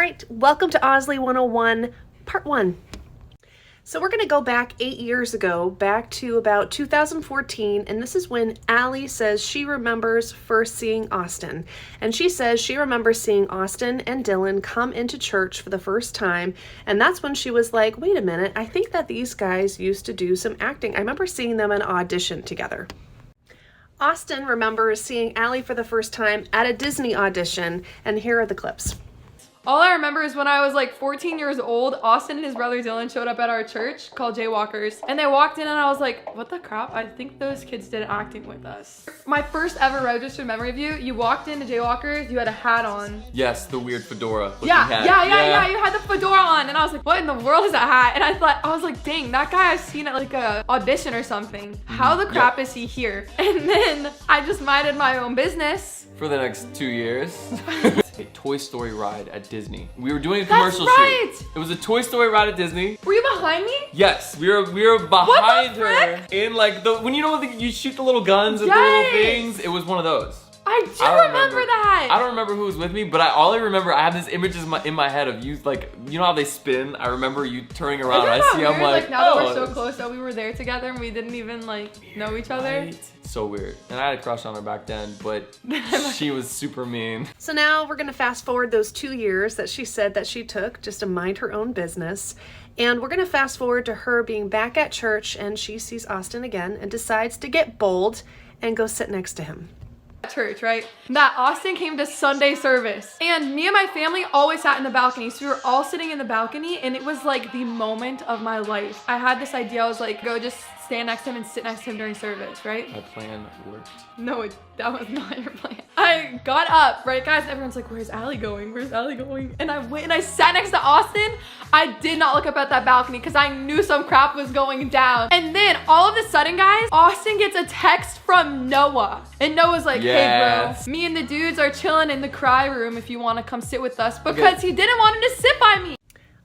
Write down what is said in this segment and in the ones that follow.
All right, welcome to Osley 101, part 1. So we're going to go back 8 years ago, back to about 2014, and this is when Allie says she remembers first seeing Austin. And she says she remembers seeing Austin and Dylan come into church for the first time, and that's when she was like, wait a minute, I think that these guys used to do some acting. I remember seeing them in audition together. Austin remembers seeing Allie for the first time at a Disney audition, and here are the clips. All I remember is when I was like 14 years old, Austin and his brother Dylan showed up at our church called Jaywalkers. And they walked in and I was like, what the crap? I think those kids did acting with us. My first ever registered memory of you walked into Jaywalkers, you had a hat on. Yes, the weird fedora looking Yeah, hat. yeah, you had the fedora on. And I was like, what in the world is that hat? And I was like, dang, that guy I've seen at like a audition or something. How the crap is he here? And then I just minded my own business. For the next 2 years. A Toy Story ride at Disney. We were doing a That's commercial right. shoot. It was a Toy Story ride at Disney. Were you behind me? Yes, we were behind her frick? in like when you shoot the little guns and the little things. It was one of those. I do remember that. I don't remember who was with me, but all I remember, I have this image in my head of you, like, you know how they spin? I remember you turning around and I see, I'm like, now that oh, we're so close that we were there together and we didn't even like know each other. Right? So weird. And I had a crush on her back then, but she was super mean. So now we're going to fast forward those 2 years that she said that she took just to mind her own business. And we're going to fast forward to her being back at church, and she sees Austin again and decides to get bold and go sit next to him. Church, right? That Austin came to Sunday service and me and my family always sat in the balcony. So we were all sitting in the balcony and it was like the moment of my life. I had this idea, I was like, go just stand next to him and sit next to him during service, right? My plan worked. No, that was not your plan. I got up, right guys? Everyone's like, where's Allie going? Where's Allie going? And I went and I sat next to Austin. I did not look up at that balcony because I knew some crap was going down. And then all of a sudden, guys, Austin gets a text from Noah. And Noah's like, hey bro, me and the dudes are chilling in the cry room if you want to come sit with us, because he didn't want him to sit by me.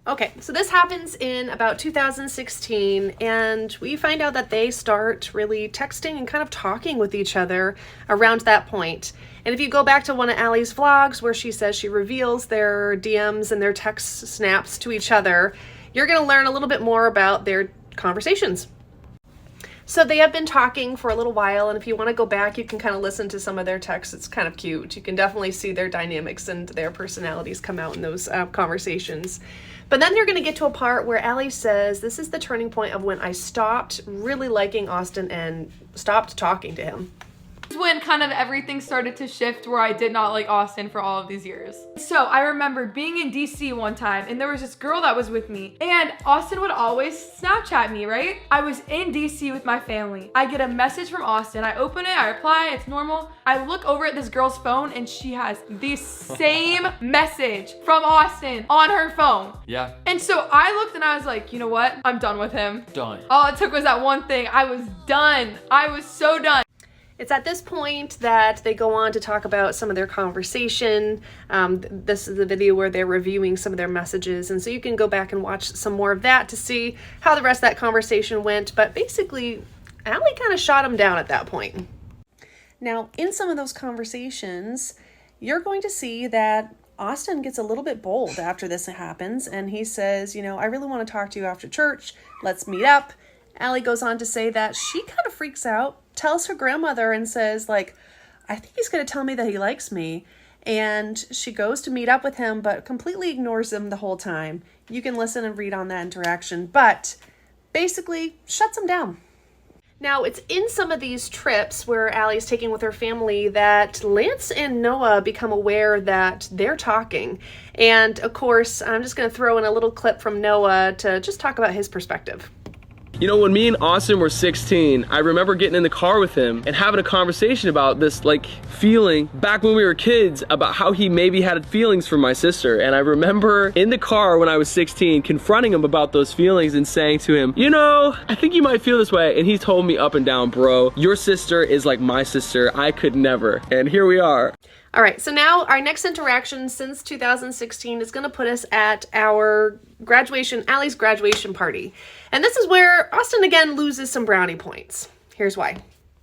Okay, so this happens in about 2016, and we find out that they start really texting and kind of talking with each other around that point. And if you go back to one of Allie's vlogs where she says she reveals their DMs and their text snaps to each other, you're going to learn a little bit more about their conversations. So they have been talking for a little while, and if you want to go back, you can kind of listen to some of their texts. It's kind of cute. You can definitely see their dynamics and their personalities come out in those conversations. But then you're going to get to a part where Allie says, this is the turning point of when I stopped really liking Austin and stopped talking to him. When kind of everything started to shift where I did not like Austin for all of these years. So I remember being in DC one time and there was this girl that was with me and Austin would always Snapchat me, right? I was in DC with my family. I get a message from Austin. I open it, I reply, it's normal. I look over at this girl's phone and she has the same message from Austin on her phone. Yeah. And so I looked and I was like, you know what? I'm done with him. Done. All it took was that one thing. I was done. I was so done. It's at this point that they go on to talk about some of their conversation. This is the video where they're reviewing some of their messages. And so you can go back and watch some more of that to see how the rest of that conversation went. But basically, Allie kind of shot him down at that point. Now, in some of those conversations, you're going to see that Austin gets a little bit bold after this happens. And he says, you know, I really want to talk to you after church. Let's meet up. Allie goes on to say that she kind of freaks out, tells her grandmother and says, like, I think he's going to tell me that he likes me. And she goes to meet up with him, but completely ignores him the whole time. You can listen and read on that interaction, but basically shuts him down. Now, it's in some of these trips where Allie's taking with her family that Lance and Noah become aware that they're talking. And of course, I'm just going to throw in a little clip from Noah to just talk about his perspective. You know, when me and Austin were 16, I remember getting in the car with him and having a conversation about this, like, feeling back when we were kids about how he maybe had feelings for my sister. And I remember in the car when I was 16 confronting him about those feelings and saying to him, you know, I think you might feel this way. And he told me up and down, bro, your sister is like my sister. I could never. And here we are. All right, so now our next interaction since 2016 is going to put us at our graduation, Allie's graduation party. And this is where Austin again loses some brownie points. Here's why.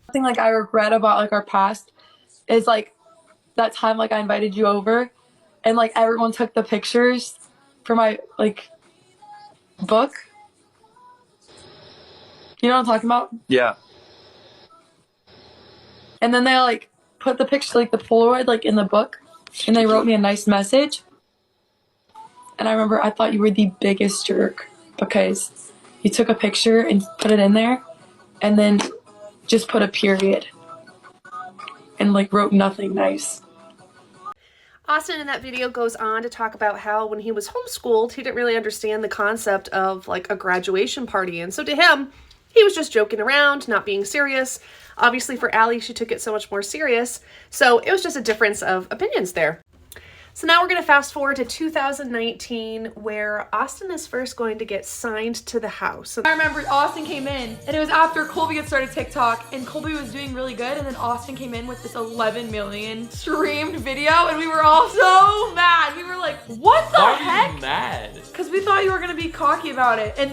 Something like I regret about like our past is like that time like I invited you over and like everyone took the pictures for my like book. You know what I'm talking about? Yeah. And then they like put the picture, like the Polaroid, like in the book, and they wrote me a nice message. And I remember I thought you were the biggest jerk because you took a picture and put it in there and then just put a period and like wrote nothing nice. Austin in that video goes on to talk about how when he was homeschooled, he didn't really understand the concept of like a graduation party. And so to him, he was just joking around, not being serious. Obviously for Allie, she took it so much more serious. So it was just a difference of opinions there. So now we're going to fast forward to 2019 where Austin is first going to get signed to the house. I remember Austin came in, and it was after Colby had started TikTok, and Colby was doing really good, and then Austin came in with this 11 million streamed video, and we were all so mad. We were like, what the Why are you heck? mad? Because we thought you were going to be cocky about it. And